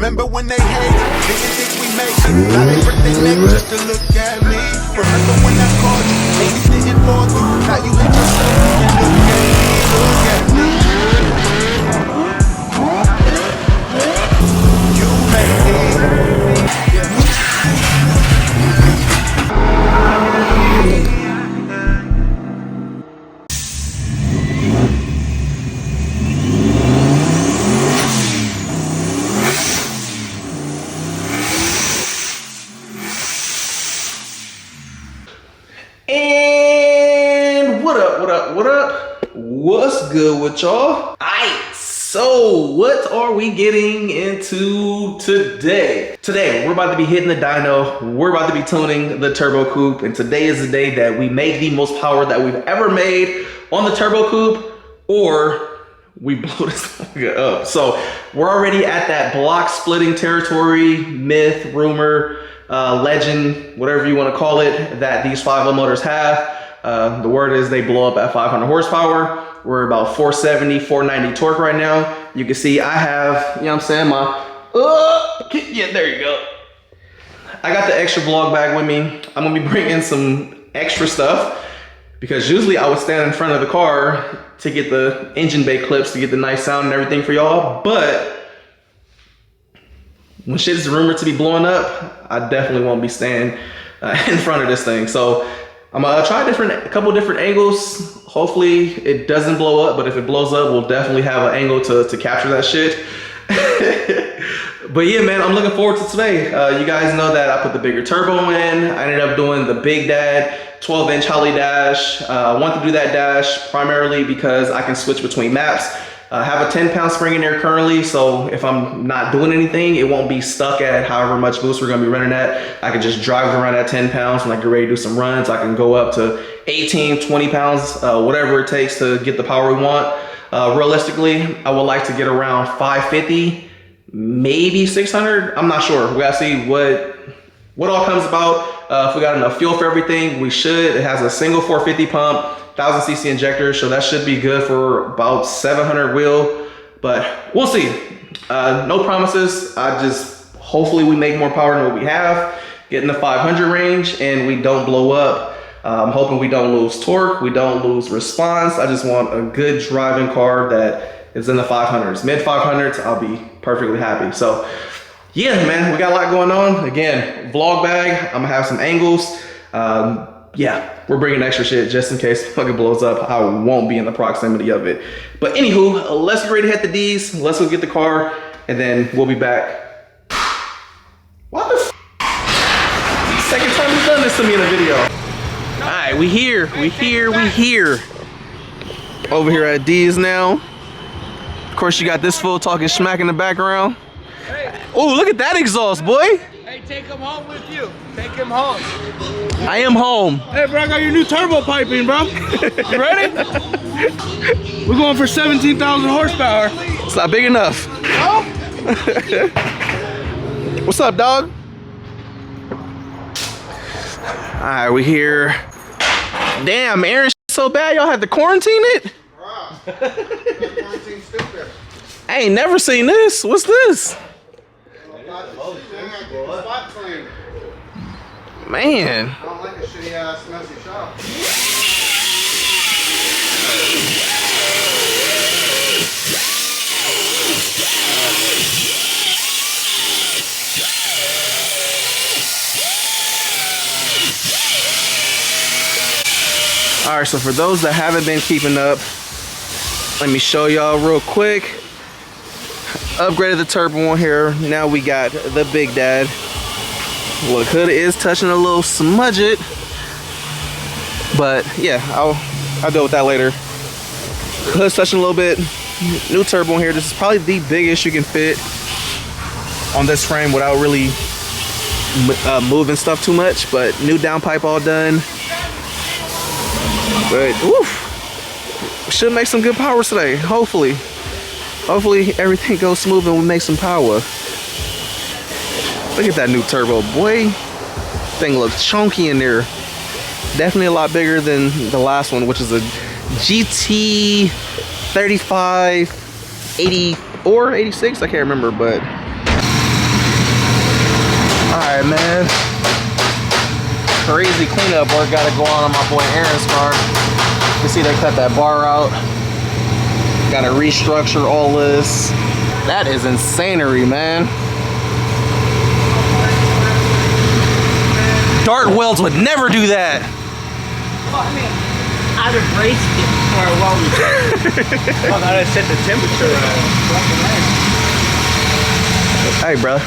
Remember when they hate, didn't think we make it. Now they break their neck just to look at me. Remember when I called you, and you didn't fall through. Now you hate yourself and look at me, look at me. You made it. And what up? What's good with y'all? Alright, so what are we getting into today? Today, we're about to be hitting the dyno. We're about to be tuning the turbo coupe. And today is the day that we make the most power that we've ever made on the turbo coupe, or we blow this up. So we're already at that block splitting territory, myth, rumor, legend, whatever you want to call it, that these 5.0 motors have. The word is they blow up at 500 horsepower. We're about 470, 490 torque right now. You can see I have, you know what I'm saying, yeah, there you go. I got the extra vlog bag with me. I'm gonna be bringing some extra stuff because usually I would stand in front of the car to get the engine bay clips to get the nice sound and everything for y'all. But when shit is rumored to be blowing up, I definitely won't be standing in front of this thing. So I'm gonna try a couple different angles. Hopefully it doesn't blow up, but if it blows up, we'll definitely have an angle to capture that shit. But yeah, man, I'm looking forward to today. You guys know that I put the bigger turbo in. I ended up doing the Big Dad 12-inch Holly dash. I want to do that dash primarily because I can switch between maps. I have a 10-pound spring in there currently, so if I'm not doing anything, it won't be stuck at however much boost we're gonna be running at. I can just drive it around at 10 pounds when I get ready to do some runs. I can go up to 18, 20 pounds, whatever it takes to get the power we want. Realistically, I would like to get around 550, maybe 600. I'm not sure. We gotta see what all comes about. If we got enough fuel for everything, we should. It has a single 450 pump. 1000cc injector, so that should be good for about 700 wheel, but we'll see. No promises. Hopefully we make more power than what we have, get in the 500 range, and we don't blow up. I'm hoping we don't lose torque, we don't lose response. I just want a good driving car that is in the 500s, mid 500s. I'll be perfectly happy. So yeah, man, we got a lot going on. Again, vlog bag, I'm gonna have some angles. Yeah, we're bringing extra shit just in case it fucking blows up. I won't be in the proximity of it. But anywho, let's get ready to hit the D's. Let's go get the car, and then we'll be back. What the f? Second time you've done this to me in a video. All right, we here. Over here at D's now. Of course, you got this fool talking smack in the background. Oh, look at that exhaust, boy. Hey, take him home with you. Take him home. I am home. Hey, bro, I got your new turbo piping, bro. You ready? We're going for 17,000 horsepower. It's not big enough. Oh? What's up, dog? All right, we here. Damn, Aaron's so bad, y'all had to quarantine it? I ain't never seen this. What's this? Man. I don't like a shitty ass messy shop. All right, so for those that haven't been keeping up, let me show y'all real quick. Upgraded the turbo on here. Now we got the Big Dad. Look, hood is touching a little smudge it, but yeah, I'll deal with that later. Hood's touching a little bit. New turbo in here. This is probably the biggest you can fit on this frame without really moving stuff too much. But new downpipe all done. But woof, should make some good power today. Hopefully everything goes smooth and we make some power. Look at that new turbo, boy. Thing looks chunky in there. Definitely a lot bigger than the last one, which is a GT 35 84, 86, I can't remember, but Alright, man. Crazy cleanup work gotta go on my boy Aaron's car. You see they cut that bar out. Gotta restructure all this. That is insanery, man. Dart welds would never do that. Well, I mean, I'd have raced it before I welded it. Well, I gotta set the temperature Hey, bro.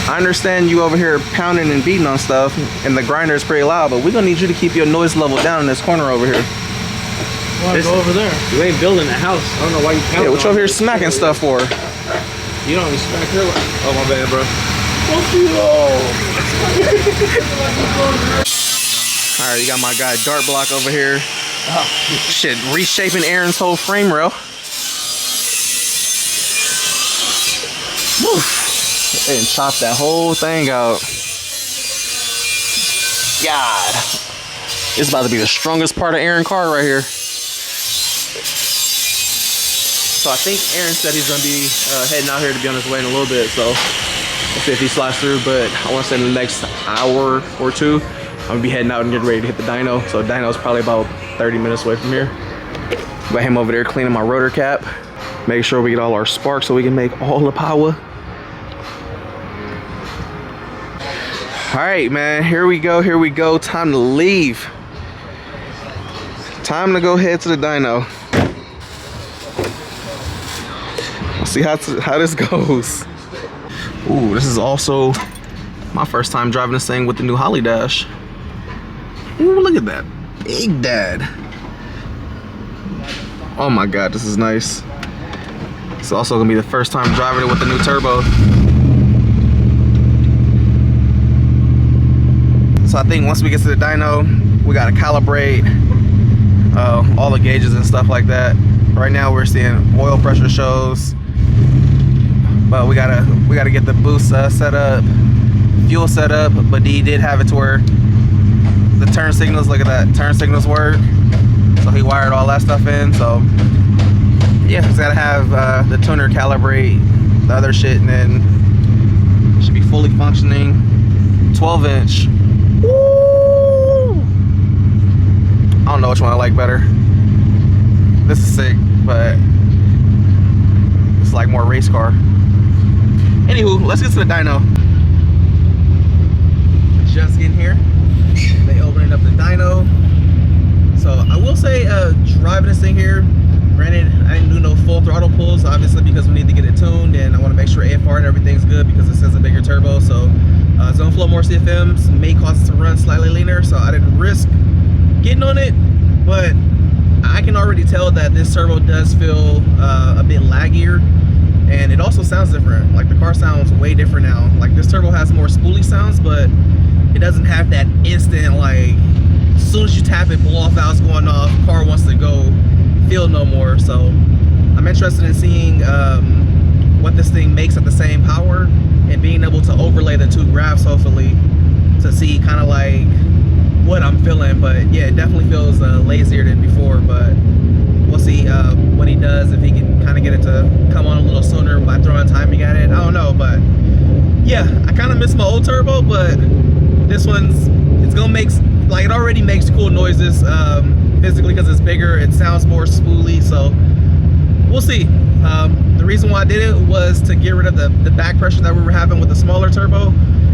I understand you over here pounding and beating on stuff, and the grinder is pretty loud, but we're gonna need you to keep your noise level down in this corner over here. Well, go over there. You ain't building a house. I don't know why you pounding. Yeah, what you over here smacking stuff for? You don't even smack her. Oh, my bad, bro. Alright, you got my guy Dart Block over here. Shit, reshaping Aaron's whole frame rail. And chop that whole thing out. God. It's about to be the strongest part of Aaron's car right here. So I think Aaron said he's gonna be heading out here to be on his way in a little bit. So let's see if he slides through, but I want to say in the next hour or two, I'm gonna be heading out and getting ready to hit the dyno. So dyno's probably about 30 minutes away from here. Got him over there cleaning my rotor cap. Make sure we get all our sparks so we can make all the power. All right, man, here we go, here we go. Time to leave. Time to go head to the dyno. Let's see how this goes. Ooh, this is also my first time driving this thing with the new Holly Dash. Ooh, look at that. Big Dad. Oh my God, this is nice. It's also gonna be the first time driving it with the new turbo. So I think once we get to the dyno, we gotta calibrate all the gauges and stuff like that. Right now we're seeing oil pressure shows, but we gotta get the boost set up, fuel set up. But he did have it to where the turn signals, look at that, turn signals work. So he wired all that stuff in. So yeah, just gotta have the tuner calibrate the other shit, and then it should be fully functioning. 12-inch. Woo! I don't know which one I like better. This is sick, but it's like more race car. Anywho, let's get to the dyno. Just getting here. They opening up the dyno. So I will say, driving this thing here, granted, I didn't do no full throttle pulls, obviously, because we need to get it tuned, and I want to make sure AFR and everything's good because this is a bigger turbo. So zone flow more CFMs may cause it to run slightly leaner, so I didn't risk getting on it, but I can already tell that this turbo does feel a bit laggier, and it also sounds different. Like the car sounds way different now. Like this turbo has more spoolie sounds, but it doesn't have that instant, like as soon as you tap it, blow off valves going off, car wants to go, feel no more. So I'm interested in seeing what this thing makes at the same power, and being able to overlay the two graphs hopefully to see kind of like what I'm feeling. But yeah, it definitely feels lazier than before, but we'll see what he does, if he can kind of get it to come on a little sooner by throwing timing at it. I don't know, but yeah, I kind of miss my old turbo, but this one's, it's gonna make, like, it already makes cool noises physically because it's bigger. It sounds more spooly, so we'll see. The reason why I did it was to get rid of the back pressure that we were having with the smaller turbo,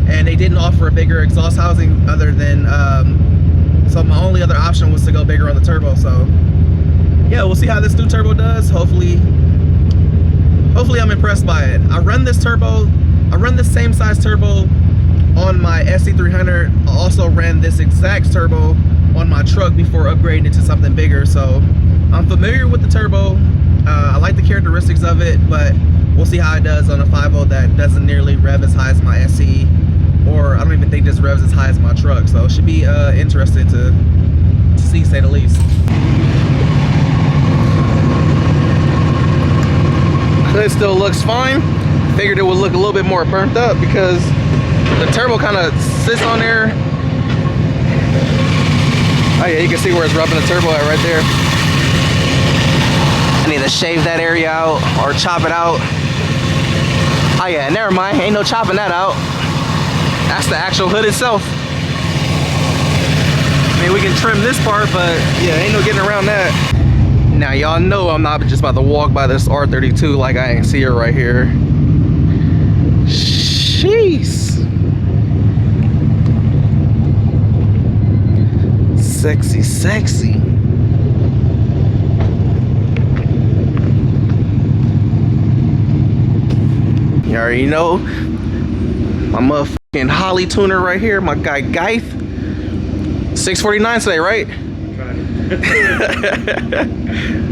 and they didn't offer a bigger exhaust housing other than so my only other option was to go bigger on the turbo. So yeah, we'll see how this new turbo does. Hopefully I'm impressed by it. I run this same size turbo on my SC300. I also ran this exact turbo on my truck before upgrading it to something bigger, so I'm familiar with the turbo. I like the characteristics of it, but we'll see how it does on a 5.0 that doesn't nearly rev as high as my SC, or I don't even think this revs as high as my truck. So it should be interesting to see, say the least. It still looks fine. Figured it would look a little bit more burnt up because the turbo kind of sits on there. Oh yeah, you can see where it's rubbing the turbo at right there. I need to shave that area out or chop it out. Oh yeah, never mind, ain't no chopping that out. That's the actual hood itself. I mean, we can trim this part, but yeah, ain't no getting around that. Now, y'all know I'm not just about to walk by this R32 like I ain't see it right here. Jeez. Sexy, sexy. You already know my motherfucking Holly tuner right here, my guy Geith. 649 today, right?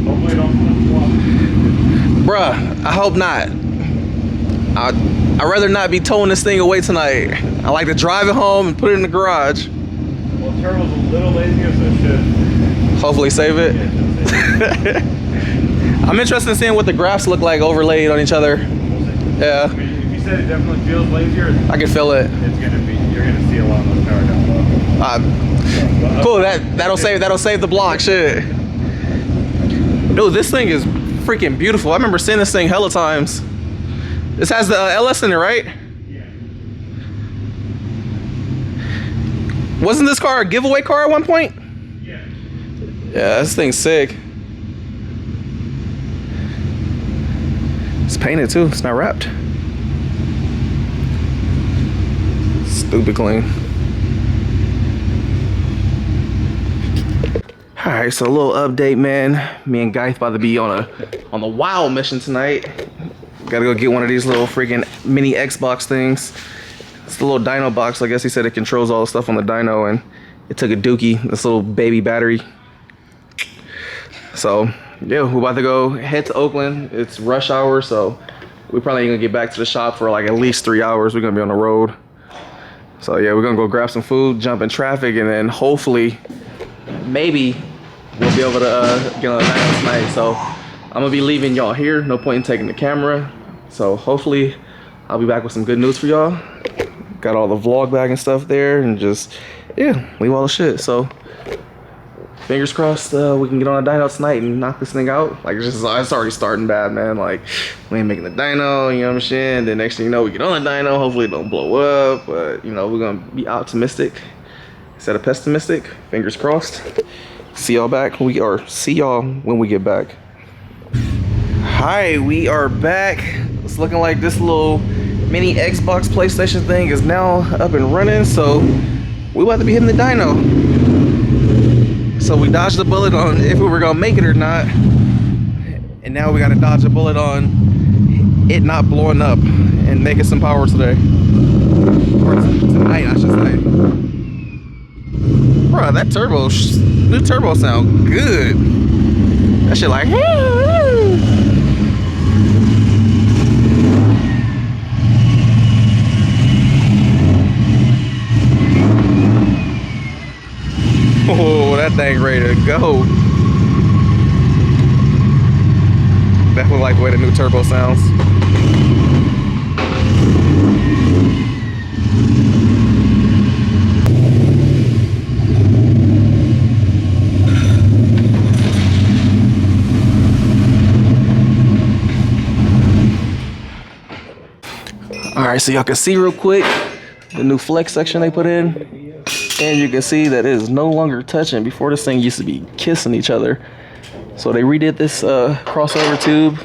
Hopefully don't flip-flop. Bruh, I hope not. I'd rather not be towing this thing away tonight. I like to drive it home and put it in the garage. Well, turbo's a little lazier, so it should. Hopefully save it. Yeah, it should save it. I'm interested in seeing what the graphs look like overlaid on each other. We'll see. Yeah, I mean, if you said it definitely feels lazier, I can feel it. it's gonna be. You're gonna see a lot less power down low. Cool. That'll save the block. Shit. Dude, this thing is freaking beautiful. I remember seeing this thing hella times. This has the LS in it, right? Yeah. Wasn't this car a giveaway car at one point? Yeah. Yeah, this thing's sick. It's painted too. It's not wrapped. Stupid clean. All right, so a little update, man. Me and Geith about to be on the wild mission tonight. Gotta go get one of these little freaking mini Xbox things. It's the little dyno box. I guess he said it controls all the stuff on the dyno, and it took a dookie, this little baby battery. So yeah, we're about to go head to Oakland. It's rush hour, so we probably ain't gonna get back to the shop for like at least 3 hours. We're gonna be on the road. So yeah, we're gonna go grab some food, jump in traffic, and then hopefully, maybe we'll be able to get on the dyno tonight. So I'm gonna be leaving y'all here. No point in taking the camera. So hopefully I'll be back with some good news for y'all. Got all the vlog bag and stuff there, and just, yeah, leave all the shit. So fingers crossed we can get on a dyno tonight and knock this thing out. Like, it's already starting bad, man. Like, we ain't making the dyno, you know what I'm saying? Then next thing you know, we get on the dyno. Hopefully it don't blow up, but you know, we're gonna be optimistic instead of pessimistic. Fingers crossed. See y'all when we get back. Hi, we are back. It's looking like this little mini Xbox PlayStation thing is now up and running, so we about to be hitting the dyno. So we dodged the bullet on if we were gonna make it or not, and now we gotta dodge a bullet on it not blowing up and making some power today, or tonight I should say. Bro, that new turbo sound good. That shit like oh, that thing ready to go. Definitely like the way the new turbo sounds. All right, so y'all can see real quick the new flex section they put in. And you can see that it is no longer touching. Before, this thing used to be kissing each other. So they redid this crossover tube.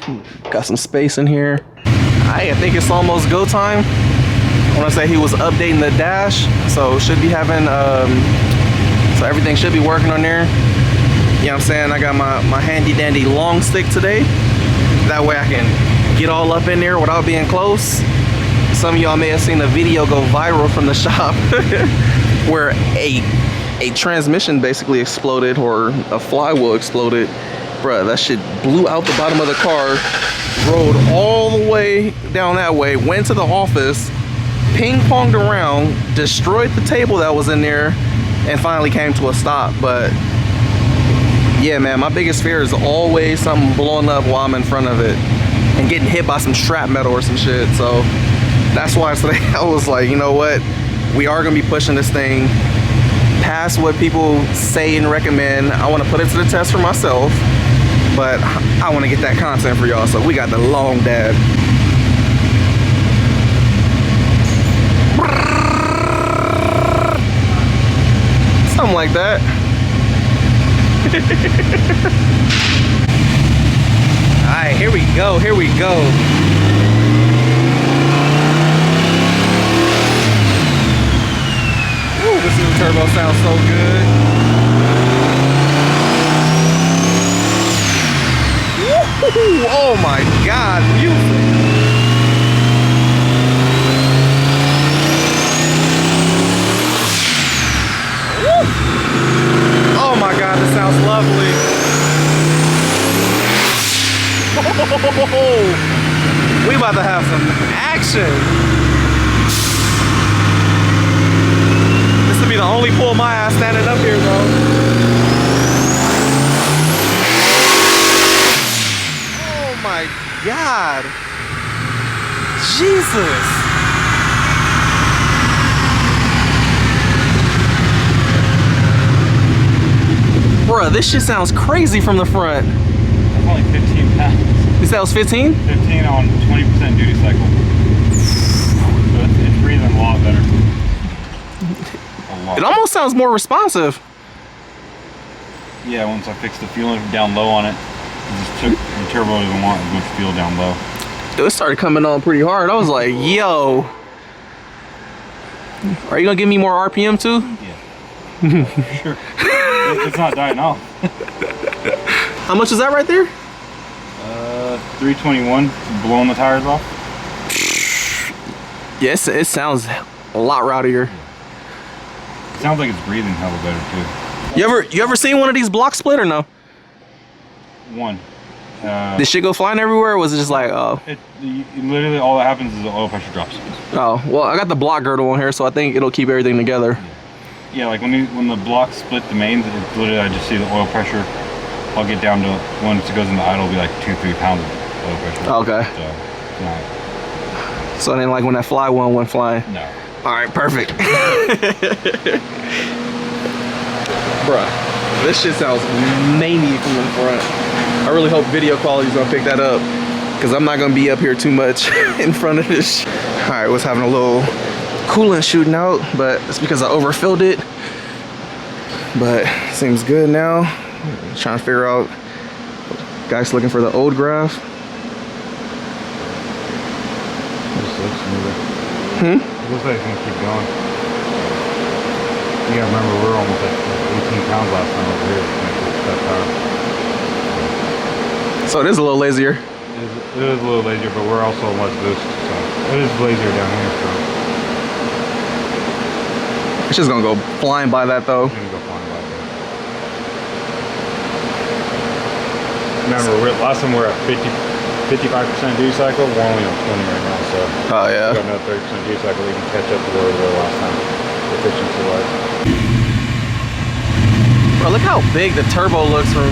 Got some space in here. I think it's almost go time. I want to say he was updating the dash. So should be having, so everything should be working on there. You know what I'm saying? I got my handy dandy long stick today. That way I can get all up in there without being close. Some of y'all may have seen a video go viral from the shop where a transmission basically exploded, or a flywheel exploded. Bruh, that shit blew out the bottom of the car, rode all the way down that way, went to the office, ping-ponged around, destroyed the table that was in there, and finally came to a stop. But yeah, man, my biggest fear is always something blowing up while I'm in front of it and getting hit by some strap metal or some shit. So that's why today I was like, you know what? We are gonna be pushing this thing past what people say and recommend. I wanna put it to the test for myself, but I wanna get that content for y'all. So we got the long dad. something like that. All right, here we go, here we go. Ooh, this new turbo sounds so good. Woo, oh my God, music. Oh my God, this sounds lovely. Oh, we about to have some action. This will be the only pull my ass standing up here, though. Oh my God. Jesus. Bruh, this shit sounds crazy from the front. It's only 15 pounds. You said it was 15? 15 on 20% duty cycle. So it's breathing a lot better. A lot. It almost sounds more responsive. Yeah, once I fixed the fuel down low on it, it just took the turbo doesn't want as much fuel down low. Dude, it started coming on pretty hard. I was like, yo. Are you gonna give me more RPM too? Yeah. Sure. It's not dying off. How much is that right there? 321, blowing the tires off. Yes, it sounds a lot rowdier. It sounds like it's breathing hella better too. You ever seen one of these blocks split or no? One. Did shit go flying everywhere, or was it just like, oh? Literally all that happens is the oil pressure drops. Oh, well, I got the block girdle on here, so I think it'll keep everything together. Yeah, like when the blocks split the mains, it's literally I just see the oil pressure. I'll get down to, once it goes into idle, it'll be like 2-3 pounds of oil pressure. Okay. So, no. So then, like when that fly one went flying. No. All right, perfect. Bruh, this shit sounds mangy from the front. I really hope video quality's gonna pick that up, because I'm not gonna be up here too much in front of this. All right, was having a little coolant shooting out, but it's because I overfilled it. But seems good now. Trying to figure out, guys looking for the old graph. This looks smoother. Hmm? It looks like it's gonna keep going. You gotta remember we were almost at 18 pounds last time over here. That power. So it is a little lazier. It is a little lazier, but we're also on less boost, so it is lazier down here. So It's just gonna go flying by that though. it's gonna go flying by. Remember, last time we were at 55% duty cycle. We're only on 20 right now, so Oh yeah. we got another 30% duty cycle. We can catch up to where we were last time, efficiency-wise. Bro, look how big the turbo looks from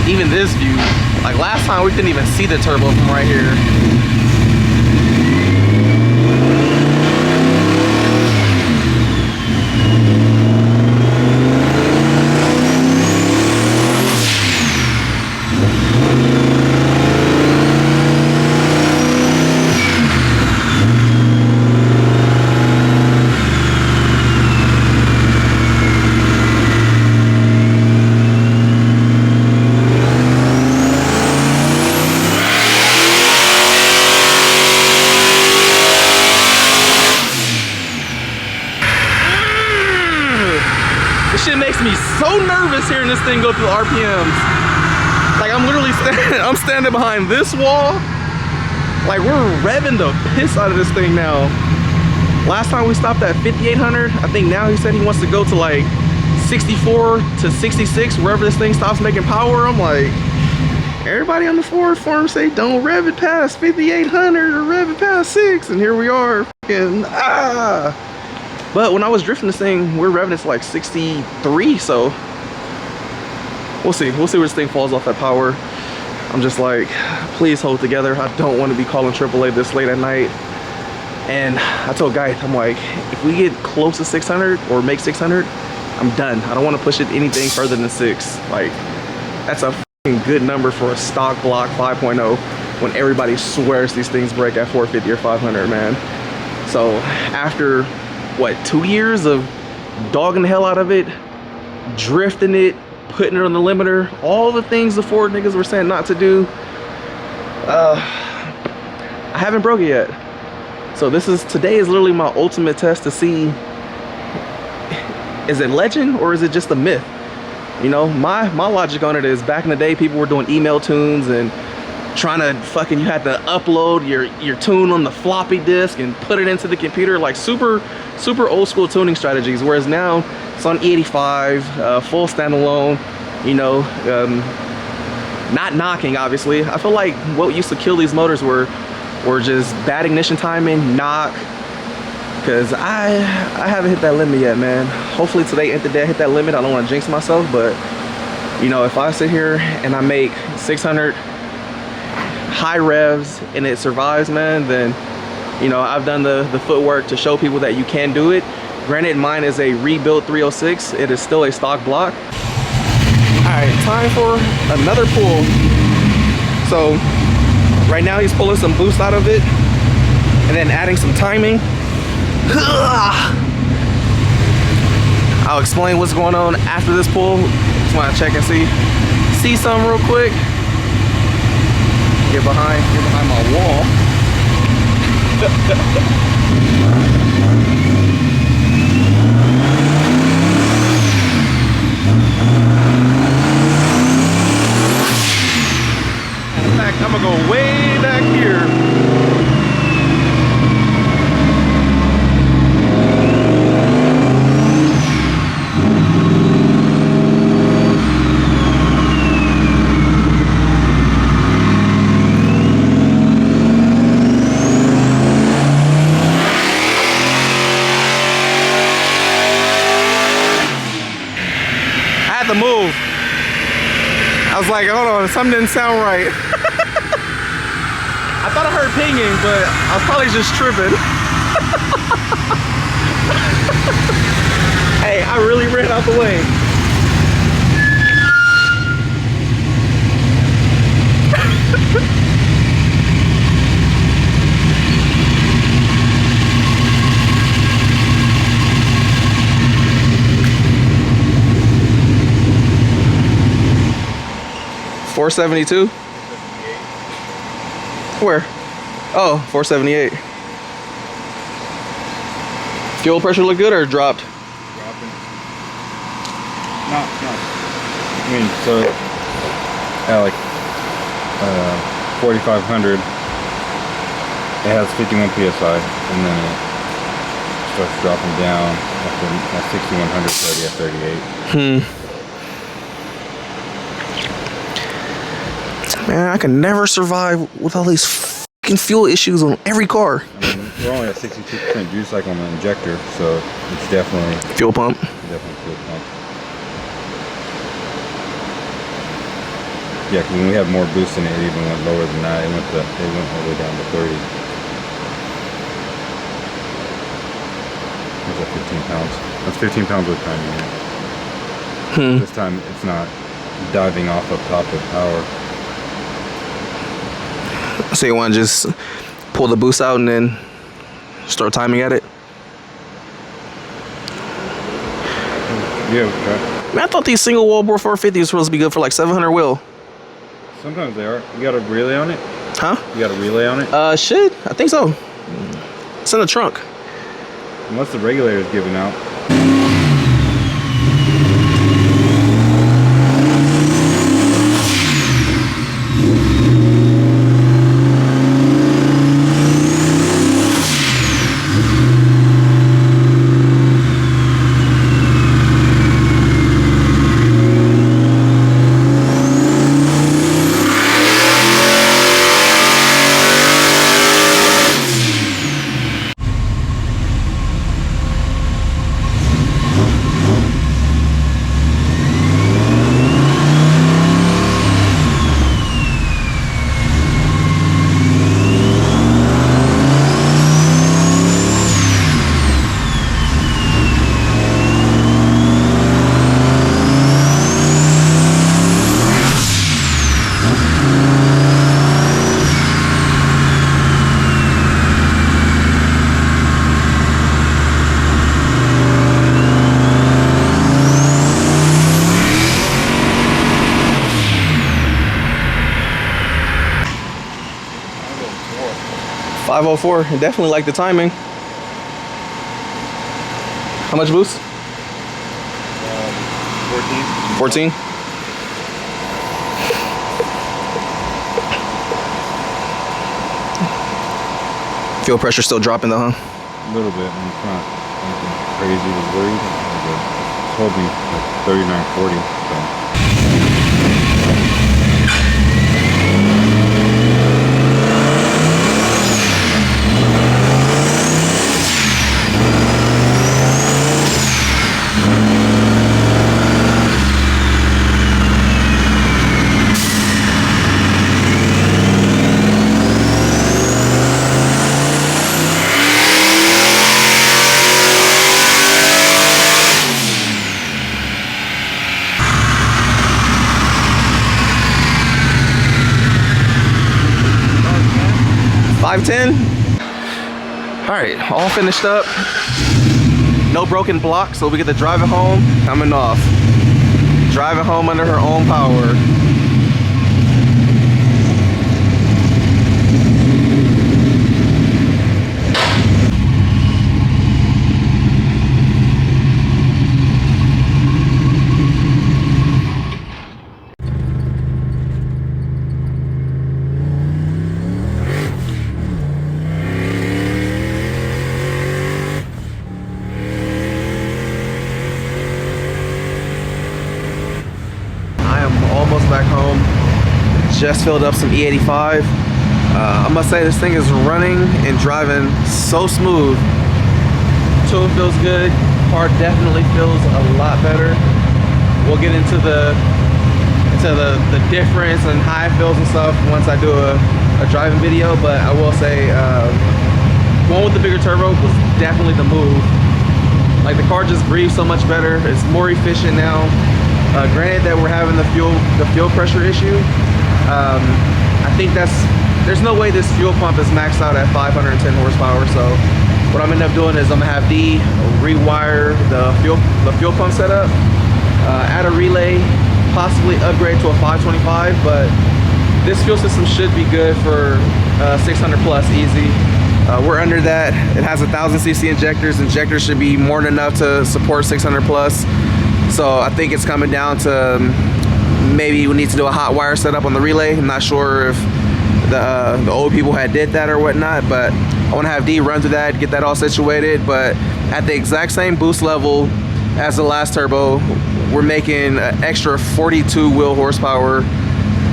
even this view. Like last time we didn't even see the turbo from right here. This shit makes me so nervous hearing this thing go through RPMs. Like I'm literally I'm standing behind this wall. Like we're revving the piss out of this thing now. Last time we stopped at 5,800. I think now he said he wants to go to like 64 to 66, wherever this thing stops making power. I'm like, everybody on the Ford forum say don't rev it past 5,800 or rev it past 6, and here we are. Fucking, But when I was drifting this thing, we're revving it to like 63, so we'll see. We'll see where this thing falls off that power. I'm just like, please hold together. I don't want to be calling AAA this late at night. And I told Guy, I'm like, if we get close to 600 or make 600, I'm done. I don't want to push it anything further than 6. Like, that's a fucking good number for a stock block 5.0 when everybody swears these things break at 450 or 500, man. So after what, 2 years of dogging the hell out of it, drifting it, putting it on the limiter, all the things the Ford niggas were saying not to do. I haven't broke it yet. So today is literally my ultimate test to see, is it legend or is it just a myth? You know, my logic on it is, back in the day, people were doing email tunes and trying to fucking, you had to upload your tune on the floppy disk and put it into the computer, like super old school tuning strategies. Whereas now it's on E85, full standalone, you know, not knocking, obviously. I feel like what used to kill these motors were just bad ignition timing, knock, because I haven't hit that limit yet, man. Hopefully today ain't the day I hit that limit. I don't want to jinx myself, but you know, if I sit here and I make 600 high revs and it survives, man, then you know, I've done the footwork to show people that you can do it. Granted, mine is a rebuilt 306. It is still a stock block. All right, time for another pull. So right now he's pulling some boost out of it and then adding some timing. I'll explain what's going on after this pull. Just want to check and see something real quick. Get behind my wall. In fact, I'm gonna go way back here. Move. I was like, hold on, something didn't sound right. I thought I heard pinging, but I was probably just tripping. Hey, I really ran out the lane. 472? Where? Oh, 478. Fuel pressure look good or dropped? Dropping. No. I mean, so at like 4,500, it has 51 psi, and then it starts dropping down after at 6,100, 30 at 38. Man, I can never survive with all these fucking fuel issues on every car. I mean, we're only at 62% juice cycle on the injector, so it's definitely fuel pump. Definitely fuel pump. Yeah, because when we have more boost in it, it even went lower than that. It went all the way down to 30. What's that, 15 pounds? That's 15 pounds with timing. This time it's not diving off up top of power. So you want to just pull the boost out and then start timing at it? Yeah, okay. Man, I thought these single wallbore 450s were supposed to be good for like 700 wheel. Sometimes they are. You got a relay on it? Huh? You got a relay on it? Shit, I think so. It's in the trunk. Unless the regulator's giving out. 504. Definitely like the timing. How much boost? 14. 14? Fuel pressure still dropping though, huh? A little bit. I mean, it's not anything crazy to worry. It told me like 39, 40. So. All right, all finished up. No broken block, so we get to drive it home. Coming off. Driving home under her own power. Almost back home. Just filled up some E85. I must say this thing is running and driving so smooth. Tune feels good. Car definitely feels a lot better. We'll get into the difference and how it feels and stuff once I do a driving video. But I will say going with the bigger turbo was definitely the move. Like the car just breathes so much better. It's more efficient now. Granted that we're having the fuel pressure issue. I think there's no way this fuel pump is maxed out at 510 horsepower. So what I'm gonna end up doing is I'm gonna have D rewire the fuel pump setup, add a relay, possibly upgrade to a 525. But this fuel system should be good for 600 plus easy. We're under that. It has 1,000 cc injectors. Injectors should be more than enough to support 600 plus. So I think it's coming down to maybe we need to do a hot wire setup on the relay. I'm not sure if the old people had did that or whatnot, but I want to have D run through that, get that all situated. But at the exact same boost level as the last turbo, we're making an extra 42 wheel horsepower,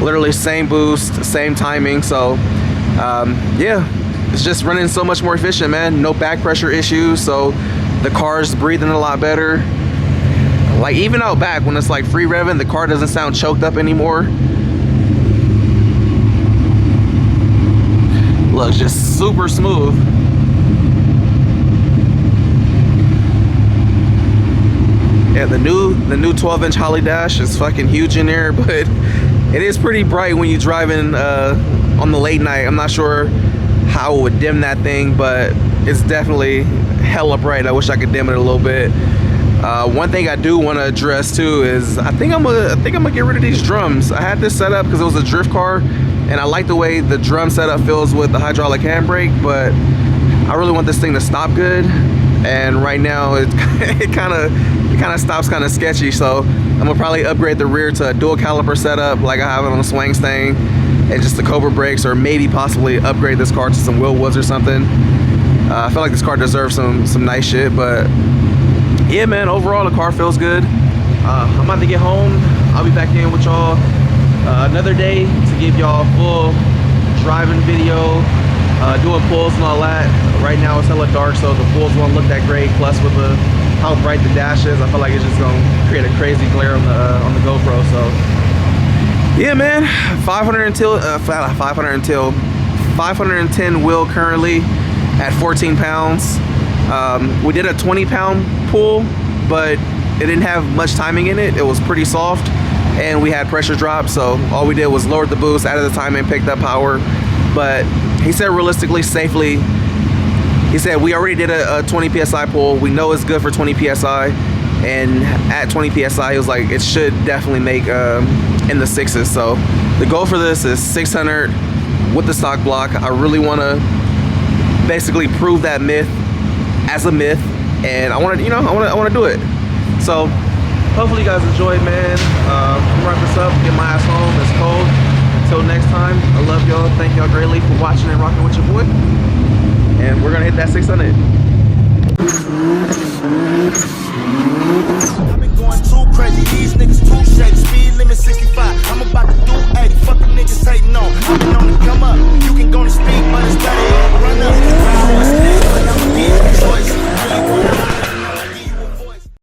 literally same boost, same timing. So yeah, it's just running so much more efficient, man. No back pressure issues, so the car's breathing a lot better. Like even out back when it's like free revving, the car doesn't sound choked up anymore. Looks just super smooth. Yeah, the new 12-inch Holly Dash is fucking huge in there, but it is pretty bright when you're driving on the late night. I'm not sure how it would dim that thing, but it's definitely hella bright. I wish I could dim it a little bit. One thing I do want to address too is I think I'm gonna get rid of these drums. I had this set up because it was a drift car, and I like the way the drum setup feels with the hydraulic handbrake, but I really want this thing to stop good. And right now it kind of stops kind of sketchy. So I'm gonna probably upgrade the rear to a dual caliper setup like I have it on the Swang Stang, and just the Cobra brakes, or maybe possibly upgrade this car to some Wheel Woods or something. I feel like this car deserves some nice shit, but yeah, man, overall the car feels good. I'm about to get home. I'll be back in with y'all another day to give y'all a full driving video, doing pulls and all that. Right now it's hella dark, so the pulls won't look that great. Plus with how bright the dash is, I feel like it's just gonna create a crazy glare on the GoPro. So yeah, man, 510 wheel currently at 14 pounds. We did a 20-pound pull, but it didn't have much timing in it. It was pretty soft, and we had pressure drop, so all we did was lower the boost, added the timing, picked up power. But he said realistically, safely, he said we already did a 20 psi pull. We know it's good for 20 psi, and at 20 psi, he was like, it should definitely make in the sixes. So the goal for this is 600 with the stock block. I really want to basically prove that myth as a myth, and I want to, you know, I want to do it. So hopefully you guys enjoyed, man. Wrap this up, get my ass home. It's cold. Until next time, I love y'all. Thank y'all greatly for watching and rocking with your boy. And we're gonna hit that 600.